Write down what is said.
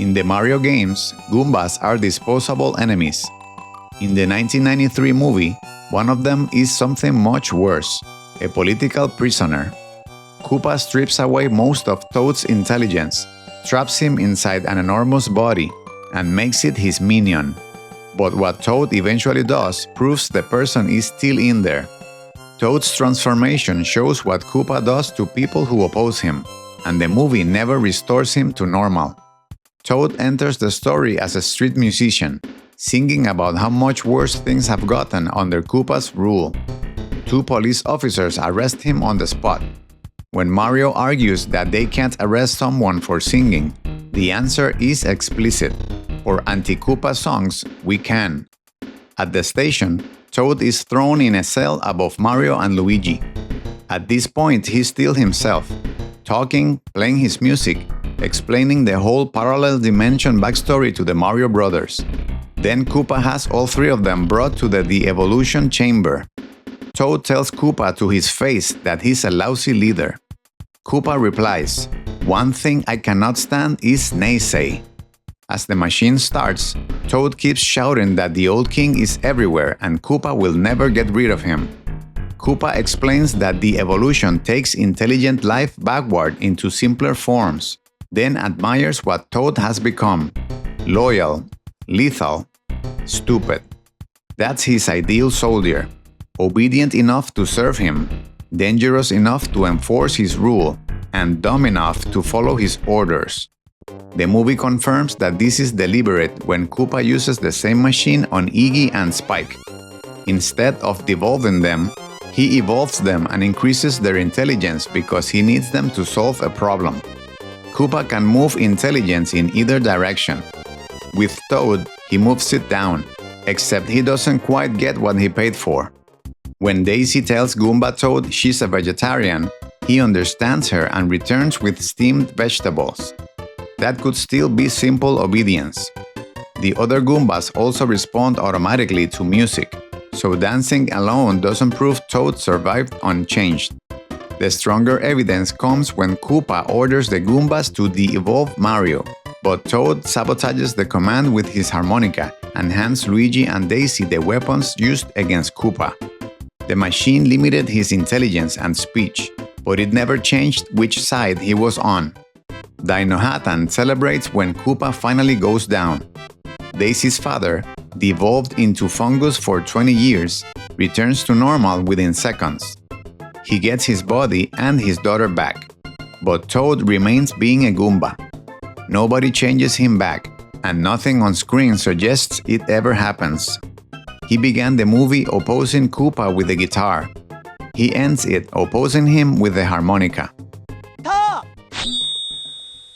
In the Mario games, Goombas are disposable enemies. In the 1993 movie, one of them is something much worse, a political prisoner. Koopa strips away most of Toad's intelligence, traps him inside an enormous body, and makes it his minion. But what Toad eventually does proves the person is still in there. Toad's transformation shows what Koopa does to people who oppose him, and the movie never restores him to normal. Toad enters the story as a street musician, singing about how much worse things have gotten under Koopa's rule. Two police officers arrest him on the spot. When Mario argues that they can't arrest someone for singing, the answer is explicit. For anti-Koopa songs, we can. At the station, Toad is thrown in a cell above Mario and Luigi. At this point, he's still himself, talking, playing his music, explaining the whole parallel dimension backstory to the Mario brothers. Then Koopa has all three of them brought to the de-evolution chamber. Toad tells Koopa to his face that he's a lousy leader. Koopa replies, "One thing I cannot stand is naysay." As the machine starts, Toad keeps shouting that the old king is everywhere and Koopa will never get rid of him. Koopa explains that the evolution takes intelligent life backward into simpler forms, then admires what Toad has become: loyal, lethal, stupid. That's his ideal soldier, obedient enough to serve him, dangerous enough to enforce his rule, and dumb enough to follow his orders. The movie confirms that this is deliberate when Koopa uses the same machine on Iggy and Spike. Instead of devolving them, he evolves them and increases their intelligence because he needs them to solve a problem. Koopa can move intelligence in either direction. With Toad, he moves it down, except he doesn't quite get what he paid for. When Daisy tells Goomba Toad she's a vegetarian, he understands her and returns with steamed vegetables. That could still be simple obedience. The other Goombas also respond automatically to music, so dancing alone doesn't prove Toad survived unchanged. The stronger evidence comes when Koopa orders the Goombas to de-evolve Mario, but Toad sabotages the command with his harmonica and hands Luigi and Daisy the weapons used against Koopa. The machine limited his intelligence and speech, but it never changed which side he was on. Dinohatan celebrates when Koopa finally goes down. Daisy's father, devolved into fungus for 20 years, returns to normal within seconds. He gets his body and his daughter back, but Toad remains being a Goomba. Nobody changes him back, and nothing on screen suggests it ever happens. He began the movie opposing Koopa with the guitar. He ends it opposing him with the harmonica.